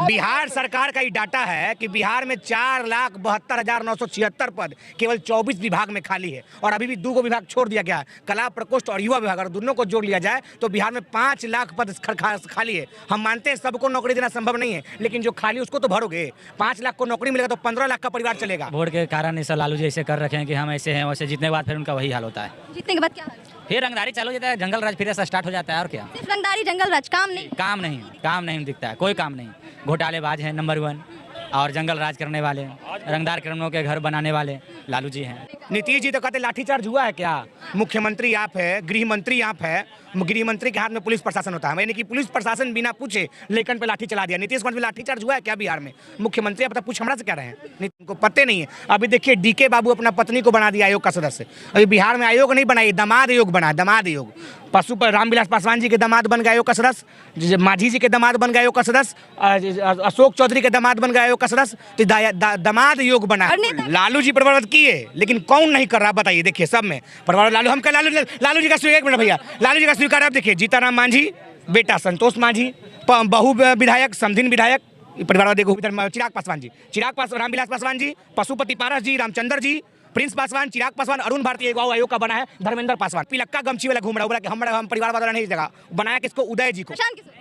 बिहार सरकार का ये डाटा है कि बिहार में 4,72,976 पद केवल 24 विभाग में खाली है और अभी भी 2 विभाग छोड़ दिया गया है, कला प्रकोष्ठ और युवा विभाग। अगर दोनों को जोड़ लिया जाए तो बिहार में 5 लाख पद खाली है। हम मानते हैं सबको नौकरी देना संभव नहीं है, लेकिन जो खाली उसको तो भरोगे। 5 लाख को नौकरी मिलेगा तो 15 लाख का परिवार चलेगा। वोट के कारण ऐसा लालू जी ऐसे कर रखे हैं कि हम ऐसे हैं वैसे, जीतने के बाद फिर उनका वही हाल होता है। जीतने के बाद क्या फिर रंगदारी चालू हो जाता है, जंगल राज फिर से स्टार्ट हो जाता है। और क्या, सिर्फ रंगदारी जंगल राज, काम नहीं दिखता है, कोई काम नहीं। घोटालेबाज है नंबर 1 और जंगल राज करने वाले, रंगदार किरणों के घर बनाने वाले लालू जी हैं। नीतीश जी तो कहते लाठीचार्ज हुआ है क्या? मुख्यमंत्री आप है, गृह मंत्री आप है, गृह मंत्री के हाथ में पुलिस प्रशासन होता है, यानी कि पुलिस प्रशासन बिना पूछे लेकिन पे लाठी चला दिया। नीतीश कुमार पे लाठीचार्ज हुआ है क्या बिहार में? मुख्यमंत्री आप पूछ हमरा से क्या रहे हैं? उनको पते नहीं है। अभी देखिए डीके बाबू अपना पत्नी को बना दिया आयोग का सदस्य। अभी बिहार में आयोग नहीं बनाई, दामाद आयोग बना, दामाद आयोग। पशु पर रामविलास पासवान जी के दामाद बन गए आयोग का सदस्य, मांझी जी के दामाद बन गए आयोग का सदस्य, अशोक चौधरी के दामाद बन गए आयोग का सदस्य। तो दामाद आयोग बना। लालू जी परिवारवाद किए, लेकिन कौन नहीं कर रहा बताइए? देखिए सब में परिवार लालू, हम लालू जी का एक मिनट भैया, लालू जी का स्वीकार आप देखिए, जीताराम मांझी, बेटा संतोष मांझी, बहु विधायक, समधिन विधायक, परिवार देखो, चिराग पासवान जी, रामविलास पासवान जी, पशुपति पारस जी, रामचंद्र जी, प्रिंस पासवान, चिराग पासवान, अरुण भारती आयोग का बना है धर्मेंद्र पासवान। पिलक्का गमछी वाला घूम रहा है कि हम परिवारवाद वाला नहीं जगह बनाया, किसको? उदय जी को।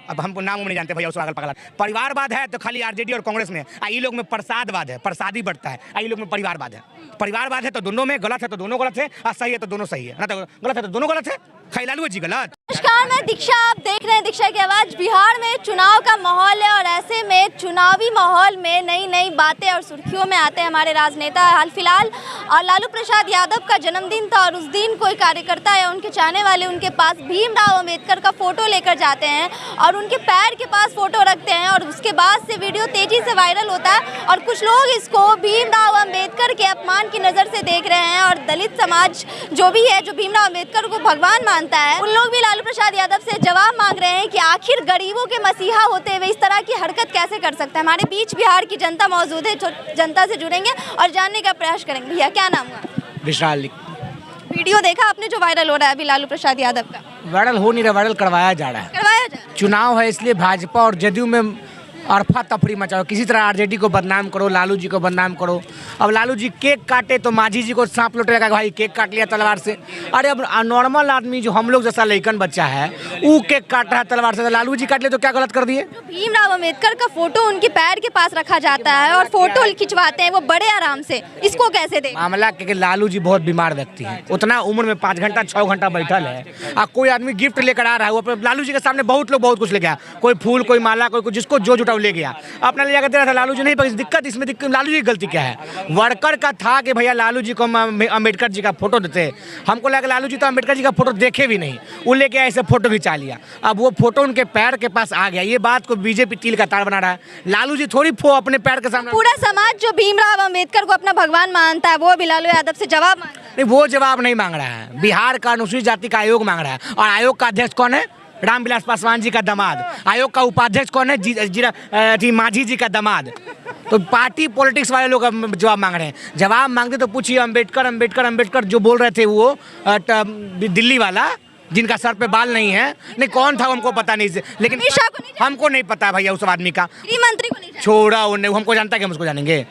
अब हमको नाम नहीं जानते भैया, उस पागल पागल। परिवारवाद है तो खाली आरजेडी और कांग्रेस में, ये लोग में प्रसादवाद है, प्रसादी बढ़ता है। ये लोग में परिवारवाद है। परिवारवाद है तो दोनों में, गलत है तो दोनों गलत है, और सही है तो दोनों सही है, ना तो गलत है तो दोनों गलत है। लालू जी गलत। नमस्कार, मैं दीक्षा, आप देख रहे हैं दीक्षा की आवाज। बिहार में चुनाव का माहौल है और ऐसे में चुनावी माहौल में नई नई बातें और सुर्खियों में आते हैं हमारे राजनेता। हाल फिलहाल और लालू प्रसाद यादव का जन्मदिन था और उस दिन कोई कार्यकर्ता या उनके चाहने वाले उनके पास भीमराव अंबेडकर का फोटो लेकर जाते हैं और उनके पैर के पास फोटो रखते हैं और उसके बाद से वीडियो तेजी से वायरल होता है और कुछ लोग इसको भीमराव अंबेडकर के अपमान की नज़र से देख रहे हैं। और दलित समाज जो भी है, जो भीमराव अंबेडकर को भगवान मानता है, उन लोग भी लालू प्रसाद यादव से जवाब मांग रहे हैं कि आखिर गरीबों के मसीहा होते हुए इस तरह की हरकत कैसे कर सकते हैं। हमारे बीच बिहार की जनता मौजूद है, जनता से जुड़ेंगे और जानने का प्रयास करेंगे। भैया क्या नाम हुआ? विशाल। वीडियो देखा आपने जो वायरल हो रहा है अभी लालू प्रसाद यादव का? वायरल हो नहीं रहा, वायरल करवाया जा रहा है। चुनाव है इसलिए भाजपा और जदयू में अरफा तफरी मचाओ, किसी तरह आरजेडी को बदनाम करो, लालू जी को बदनाम करो। अब लालू जी केक काटे तो मांझी जी को सांप लौटेगा, भाई केक काट लिया तलवार से। अरे अब नॉर्मल आदमी जो हम लोग जैसा लइकन बच्चा है वो केक काट रहा है तलवार से, तो लालू जी काट ले तो क्या गलत कर दिए? भीमराव अंबेडकर का फोटो उनके पैर के पास रखा जाता है और फोटो खिंचवाते हैं वो बड़े आराम से, इसको कैसे दे? मामला क्योंकि लालू जी बहुत बीमार व्यक्ति है, उतना उम्र में 5 घंटा 6 घंटा बैठल है। कोई आदमी गिफ्ट लेकर आ रहा है, वो लालू जी के सामने बहुत लोग बहुत कुछ ले गया, कोई फूल, कोई माला, कोई जिसको जो जुटाओ ले गया, अपना ले जाकर दे रहा था। लालू जी नहीं, पर दिक्कत इसमें लालू जी की गलती क्या है? वर्कर का था कि भैया लालू जी को अम्बेडकर जी का फोटो देते। हमको लगा लालू जी तो अम्बेडकर जी का फोटो देखे भी नहीं, वो लेके ऐसे फोटो खिंचा लिया। अब वो फोटो उनके पैर के पास आ गया, ये बात को बीजेपी तिल का तार बना रहा है। लालू जी थोड़ी अपने पैर के सामने। पूरा समाज जो भीमराव अंबेडकर को अपना भगवान मानता है वो भी लालू यादव से जवाब मांग रहा है। नहीं, वो जवाब नहीं मांग रहा है, बिहार का अनुसूचित जाति का आयोग मांग रहा है। और आयोग का अध्यक्ष कौन है? रामविलास पासवान जी का दामाद। आयोग का उपाध्यक्ष कौन है? मांझी जी का दामाद। तो पार्टी पॉलिटिक्स वाले लोग जवाब मांग रहे हैं। जवाब मांगते तो पूछिए अंबेडकर जो बोल रहे थे वो दिल्ली वाला, जिनका सर पे बाल नहीं है। नहीं, कौन था हमको पता नहीं, लेकिन हमको नहीं पता भैया उस आदमी का। मंत्री को नहीं छोड़ा, हमको जानता है कि हम उसको जानेंगे।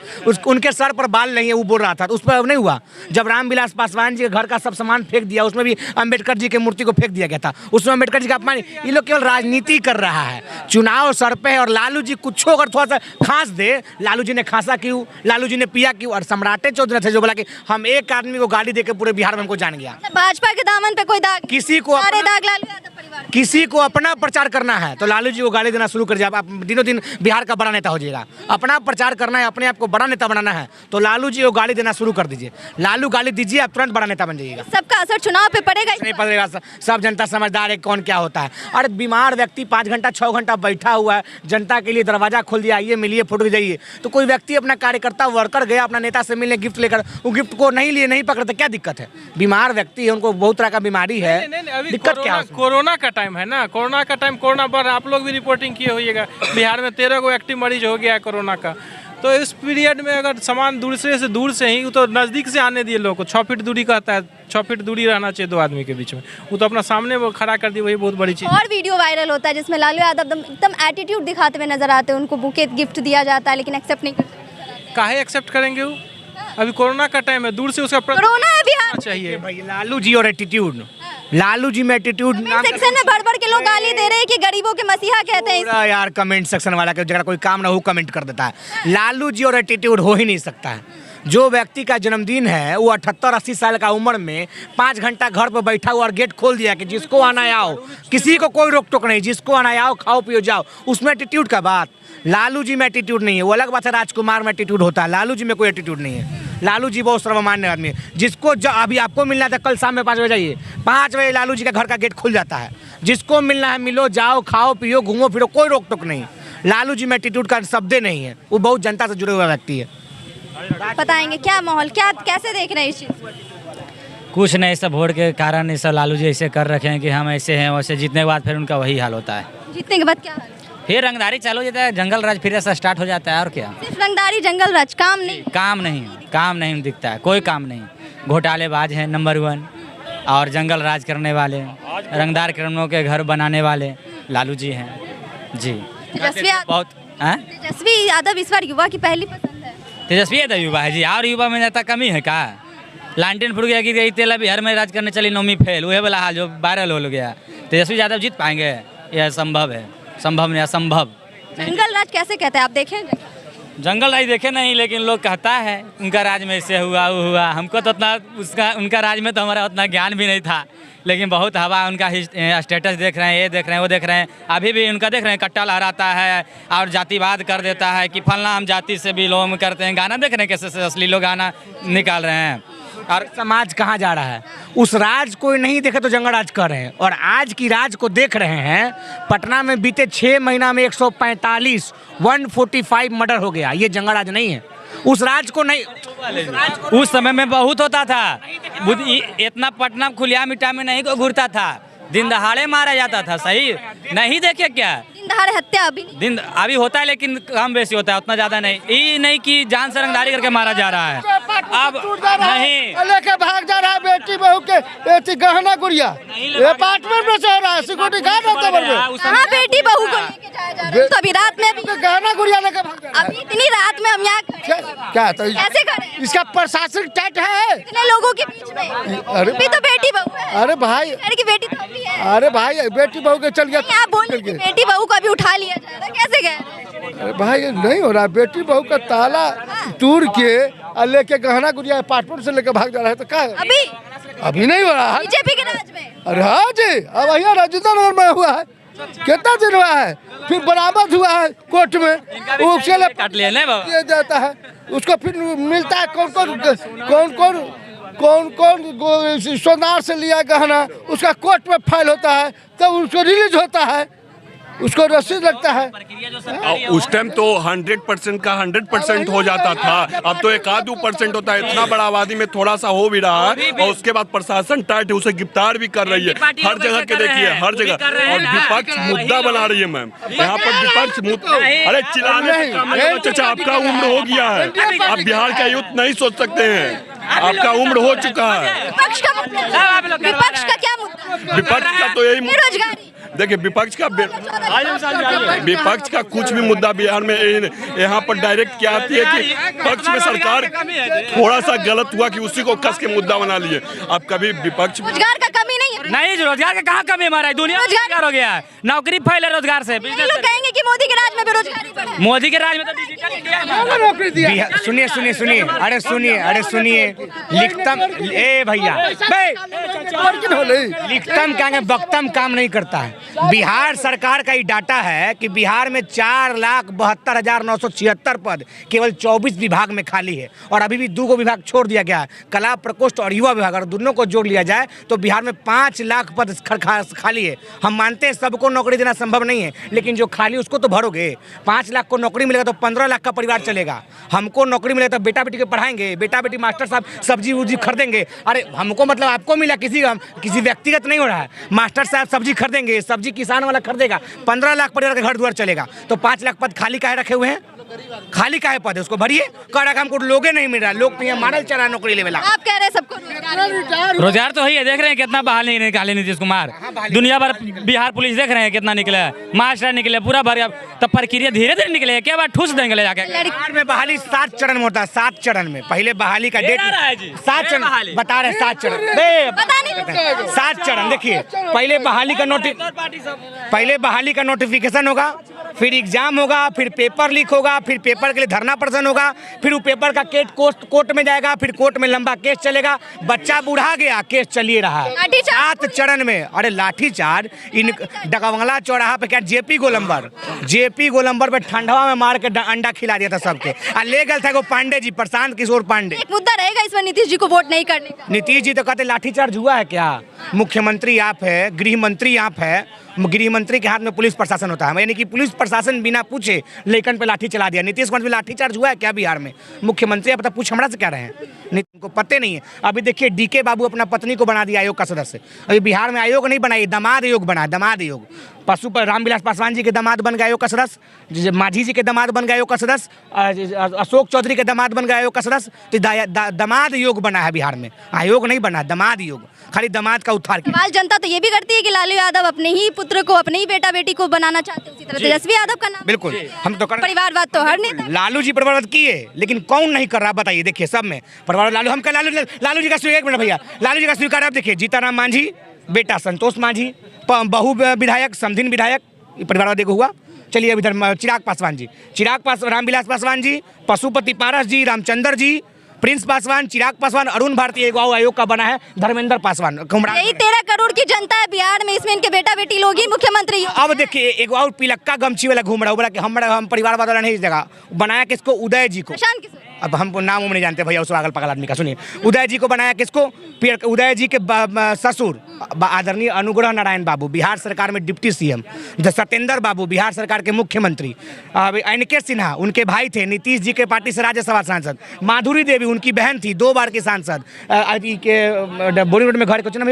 उनके सर पर बाल नहीं है, वो बोल रहा था, तो उस पर नहीं हुआ। जब रामविलास पासवान जी के घर का सब सामान फेंक दिया, उसमें भी अंबेडकर जी की मूर्ति को फेंक दिया गया था, उसमें अंबेडकर जी का अपमान। ये लोग केवल राजनीति कर रहा है, चुनाव सर पे है। और लालू जी कुछ अगर थोड़ा सा खांस दे, लालू जी ने खांसा क्यों, लालू जी ने पिया क्यों? और सम्राटे चौधरी थे जो बोला कि हम एक आदमी को गाड़ी देकर पूरे बिहार में हमको जान गया। भाजपा के दामन पे कोई दाग, किसी को अपना प्रचार करना है तो लालू जी को गाली देना शुरू कर दिया। आप दिनों दिन बिहार का बड़ा नेता हो जाएगा। अपना प्रचार करना है, अपने आप को बड़ा नेता बनाना है तो लालू जी को गाली देना शुरू कर दीजिए। लालू गाली दीजिए, आप तुरंत बड़ा नेता बन जाइएगा। सबका असर चुनाव पे पड़ेगा? नहीं पड़ेगा, सब जनता समझदार है कौन क्या होता है। अरे बीमार व्यक्ति 5 घंटा 6 घंटा बैठा हुआ है, जनता के लिए दरवाजा खोल दिया, आइए मिलिए, फोटो जाइए। तो कोई व्यक्ति अपना कार्यकर्ता वर्कर गया अपना नेता से मिलने गिफ्ट लेकर, वो गिफ्ट को नहीं लिए, नहीं पकड़ते, क्या दिक्कत है? बीमार व्यक्ति है, उनको बहुत तरह का बीमारी है, दिक्कत क्या है? कोरोना का टाइम है ना, कोरोना का टाइम, कोरोना पर आप लोग भी रिपोर्टिंग किए होइएगा। बिहार में 13 को एक्टिव मरीज हो गया है कोरोना का। तो इस पीरियड में अगर सामान दूर से ही तो नज़दीक से आने दिए लोगों को, 6 फीट दूरी कहता है 6 फीट दूरी रहना चाहिए 2 आदमी के बीच में। वो तो अपना सामने वो खड़ा कर दी, वही बहुत बड़ी चीज़। और वीडियो वायरल होता है जिसमें लालू यादव एकदम एटीट्यूड दिखाते हुए नजर आते हैं, उनको बुके गिफ्ट दिया जाता है लेकिन एक्सेप्ट नहीं करते। काहे एक्सेप्ट करेंगे वो? अभी कोरोना का टाइम है, दूर से उसका कोरोना है बिहार चाहिए। भाई लालू जी और एटीट्यूड, लालू जी में एटीट्यूड सेक्शन में भर के लोग गाली दे रहे हैं कि गरीबों के मसीहा कहते हैं। पूरा यार कमेंट सेक्शन वाला के जगह कोई काम ना हो कमेंट कर देता है। लालू जी और एटीट्यूड हो ही नहीं सकता है। जो व्यक्ति का जन्मदिन है वो 78-80 साल का उम्र में 5 घंटा घर पर बैठा हुआ और गेट खोल दिया कि जिसको आना आओ, किसी को कोई रोक टोक नहीं, जिसको आना आओ खाओ पियो जाओ, उसमें एटीट्यूड का बात। लालू जी में एटीट्यूड नहीं है, वो अलग बात है राजकुमार में एटीट्यूड होता है, लालू जी में कोई एटीट्यूड नहीं है। लालू जी बहुत सर्वमान्य आदमी है। जिसको अभी आपको मिलना था कल शाम में 5 बजे जाइए, 5 बजे लालू जी का घर का गेट खुल जाता है। जिसको मिलना है मिलो, जाओ खाओ पियो घूमो फिरो, कोई रोक टोक नहीं। लालू जी में एटीट्यूड का शब्द नहीं है, वो बहुत जनता से जुड़े हुआ व्यक्ति है। बताएंगे क्या माहौल, क्या कैसे देख रहे हैं इस चीज़ को? कुछ नहीं, सब वोट के कारण ये सब लालू जी ऐसे कर रखे हैं कि हम ऐसे हैं वैसे, जीतने के बाद फिर उनका वही हाल होता है। जीतने के बाद क्या हाल? फिर रंगदारी चालू हो जाता है, जंगल राज फिर ऐसा स्टार्ट हो जाता है। और क्या, सिर्फ रंगदारी जंगल राज, काम नहीं दिखता है, कोई काम नहीं। घोटालेबाज हैं नंबर 1 और जंगल राज करने वाले, रंगदार किरणों के घर बनाने वाले लालू जी हैं जी। तेजस्वी यादव इस बार युवा की पहली पसंद है। तेजस्वी यादव युवा है जी, और युवा में ज़्यादा कमी है का? लालटेन फुट गया कि गई तेला बिहार में राज करने चली 9वीं फेल, वही वाला हाल जो वायरल हो गया। तेजस्वी यादव जीत पाएंगे? यह संभव है, संभव नहीं असंभव। जंगल राज कैसे कहते हैं आप देखें? जंगल राज देखे नहीं, लेकिन लोग कहता है उनका राज में ऐसे हुआ वो हुआ। हमको तो उतना उनका राज में तो हमारा उतना ज्ञान भी नहीं था, लेकिन बहुत हवा उनका स्टेटस देख रहे हैं, ये देख रहे हैं, वो देख रहे हैं। अभी भी उनका देख रहे हैं, कट्टा लहराता है और जातिवाद कर देता है कि फलना हम जाति से बिलोंग करते हैं। गाना देख रहे हैं कैसे असली लोग गाना निकाल रहे हैं। और समाज कहाँ जा रहा है? उस राज को नहीं देखे तो जंगल राज कर रहे हैं, और आज की राज को देख रहे हैं। पटना में बीते 6 महीना में 145 मर्डर हो गया, ये जंगल राज नहीं है। उस राज को नहीं, उस समय में बहुत होता था, इतना पटना खुलिया मिट्टा में नहीं को घूरता था, दिन दहाड़े मारा जाता था। सही नहीं देखे क्या? दिन दहाड़े हत्या अभी होता है लेकिन कम बेसी होता है, उतना ज्यादा नहीं। ये नहीं कि जान से रंगदारी करके मारा जा रहा है। अब नहीं लेके भाग जा रहा है बेटी बहू के गहना गुड़िया, अपार्टमेंट में सो रहा है, सिक्योरिटी गार्ड होता है। हाँ, बेटी बहू को लेके जाया जा रहा है। तो अभी रात में गहना गुड़िया लेके भाग जा रहा है। अभी इतनी रात में हम यहाँ क्या तो कैसे करें? इसका प्रशासनिक टाइट है इतने लोगों के बीच में। अभी तो बेटी बहू है। अरे भाई, की बेटी तो अभी है। अरे भाई बेटी बहू के चल गया। आप बोलिए कि बेटी बहू को अभी उठा लिया जा रहा है, कैसे गए? अरे भाई नहीं हो रहा, बेटी बहू का ताला तोड़ के लेके गहना गुड़िया अपार्टमेंट से लेके भाग जा रहा है। तो क्या है? अभी नहीं हो रहा है बीजेपी के राज में। अरे हाँ जी, अब यहाँ राजस्थान नगर में हुआ है, कितना दिन हुआ है, फिर बरामद हुआ है कोर्ट में, उसके लिए काट लिया ना बाबा। दिया जाता है, उसको फिर मिलता है कौन कौन सोनार से लिया गहना, उसका कोर्ट में फाइल होता है, तब उसको रिलीज होता है, उसको रसीद लगता है। उस टाइम तो 100% का 100% हो जाता था, अब तो 1-2% होता है। इतना बड़ा आबादी में थोड़ा सा हो भी रहा है, और उसके बाद प्रशासन टाइट है, उसे गिरफ्तार भी कर रही है हर जगह के। देखिए हर जगह, और विपक्ष मुद्दा बना रही है मैम। यहाँ पर विपक्ष मुद्दा, अरे चिल्लाने चाचा, आपका उम्र हो गया है, आप बिहार का यूथ नहीं सोच सकते हैं, आपका उम्र हो चुका है। विपक्ष का क्या मुद्दा? विपक्ष का तो यही बेरोजगारी। देखिए विपक्ष का कुछ भी मुद्दा बिहार में यहाँ पर डायरेक्ट क्या आती है कि पक्ष में सरकार थोड़ा सा गलत हुआ कि उसी को कस के मुद्दा बना लिए। अब कभी विपक्ष रोजगार का कमी नहीं है। नहीं, रोजगार का कहाँ कमी? हमारा दुनिया रोजगार हो गया है, नौकरी फैले रोजगार से। लोग कहेंगे कि मोदी के राज में बेरोजगारी बढ़ी। मोदी के राज में तो नौकरी दिया। सुनिए, अरे सुनिए, लिखतम ए भैया लिखतम क्या बख्तम काम नहीं करता है। बिहार सरकार का ये डाटा है कि बिहार में 4,72,976 पद केवल 24 विभाग में खाली है, और अभी भी 2 विभाग छोड़ दिया गया है, कला प्रकोष्ठ और युवा विभाग। अगर दोनों को जोड़ लिया जाए तो बिहार में 5 5 लाख पद खाली है। हम मानते हैं सबको नौकरी देना संभव नहीं है, लेकिन जो खाली उसको तो भरोगे। 5 लाख को नौकरी मिलेगा तो 15 लाख का परिवार चलेगा। हमको नौकरी मिलेगा तो बेटा बेटी को पढ़ाएंगे, बेटा बेटी मास्टर साहब सब्जी उब्जी खरीदेंगे। अरे हमको मतलब आपको मिला, किसी व्यक्तिगत नहीं हो रहा है। मास्टर साहब सब्जी खरीदेंगे, सब्जी किसान वाला खरीदेगा, 15 लाख परिवार का घर द्वार चलेगा। तो 5 लाख पद खाली काहे रखे हुए हैं? खाली काहे पद है, उसको भरिए। कह रहा हमको लोगे नहीं मिल रहा, लोग तो यहाँ मारल चला नौकरी लेवेला। आप कह रहे हैं सबको रोजगार रोजगार तो वही है, देख रहे हैं कितना बहाली निकाले नीतीश कुमार। दुनिया भर बिहार पुलिस देख रहे हैं कितना निकले, मास्टर निकले पूरा भर। तो प्रक्रिया धीरे धीरे निकले, क्या बात ठूस देंगे ले जाके। बिहार में बहाली 7 चरण में होता है, 7 चरण में। पहले बहाली का डेट 7 चरण बता रहे, 7 चरण 7 चरण। देखिए पहले बहाली का नोटिफिकेशन होगा, फिर एग्जाम होगा, फिर पेपर लीक होगा, फिर पेपर के लिए धरना प्रदर्शन होगा, फिर वो पेपर का केस कोर्ट में जाएगा, फिर कोर्ट में लंबा केस चलेगा, बच्चा बूढ़ा गया, केस चलिए रहा है। 7 चरण में। अरे लाठीचार्ज इन डगवंगला चौराहा पे क्या जेपी गोलंबर पे ठंडवा में मार के अंडा खिला दिया था सबके। ले गए थे वो पांडे जी, प्रशांत किशोर पांडे। एक मुद्दा रहेगा इसमें नीतीश जी को वोट नहीं करने का। नीतीश जी तो कहते लाठीचार्ज हुआ है क्या? मुख्यमंत्री आप है, गृह मंत्री आप है, गृह मंत्री के हाथ में पुलिस प्रशासन होता है, यानी कि पुलिस प्रशासन बिना पूछे लेकिन पे लाठी चला दिया। नीतीश कुमार पे लाठीचार्ज हुआ है क्या बिहार में? मुख्यमंत्री आप पूछ हमरा से क्या रहे हैं? उनको पते नहीं है। अभी देखिए डीके बाबू अपना पत्नी को बना दिया आयोग का सदस्य। अभी बिहार में आयोग नहीं बनाई, दामाद आयोग बना, दामाद आयोग। पशु पर रामविलास पासवान जी के दामाद बन गए आयोग का सदस्य, मांझी जी के दामाद बन गए आयोग का सदस्य, अशोक चौधरी के दामाद बन गए आयोग का सदस्य। तो दामाद योग बना है बिहार में, आयोग नहीं बना, दामाद योग। खाली दामाद का उत्थान किया। सवाल जनता तो ये भी करती है कि लालू यादव अपने ही पुत्र को, अपने ही बेटा बेटी को बनाना चाहते हैं, उसी तरह तेजस्वी यादव का नाम। बिल्कुल, हम तो परिवारवाद तो हर नेता। लालू जी परिवारवाद किए, लेकिन कौन नहीं कर रहा बताइए। देखिए सब में परिवार लालू, हम लालू जी का स्वीकार, एक मिनट भैया, लालू जी का स्वीकार आप देखिए। जीताराम मांझी, बेटा संतोष मांझी, बहु विधायक, समधिन विधायक, परिवारवाद देखो हुआ। चलिए अब इधर चिराग पासवान जी, रामविलास पासवान जी, पशुपति पारस जी, रामचंद्र जी, प्रिंस पासवान, चिराग पासवान, अरुण भारती। एक आयोग का बना है धर्मेंद्र पासवान। यही 13 करोड़ की जनता है बिहार में, इसमें इनके बेटा बेटी लोग ही मुख्यमंत्री। अब देखिए एक और पिलक्का गमछी वाला घूम रहा है, बोला कि हम परिवारवाद वाला नहीं, इस जगह बनाया किसको? उदय जी को। अब हमको नाम नहीं जानते भैया उस पागल पागल आदमी का। सुनिए, उदय जी को बनाया किसको? उदय जी के ससुर आदरणीय अनुग्रह नारायण बाबू बिहार सरकार में डिप्टी सीएम, सत्येंद्र बाबू बिहार सरकार के मुख्यमंत्री, एनके सिन्हा उनके भाई थे, नीतीश जी के पार्टी से राज्यसभा सांसद, माधुरी देवी उनकी बहन थी, 2 बार की सांसद, बॉलीवुड में घर कुछ ना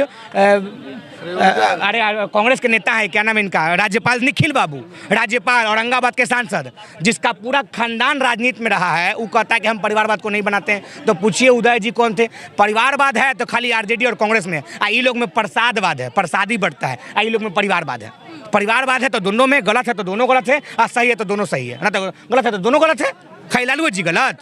अरे कांग्रेस के नेता है, क्या नाम इनका, राज्यपाल निखिल बाबू, राज्यपाल औरंगाबाद के सांसद, जिसका पूरा खानदान राजनीति में रहा है। वो कहता है कि हम परिवारवाद को नहीं बनाते हैं। तो पूछिए उदय जी कौन थे? परिवारवाद है तो खाली आरजेडी और कांग्रेस में, ये लोग में प्रसादवाद है, प्रसादी बढ़ता है, ये लोग में परिवारवाद है। परिवारवाद है तो दोनों में, गलत है तो दोनों गलत है, और सही है तो दोनों सही है, ना तो गलत है तो दोनों गलत है। खाली लालू जी गलत।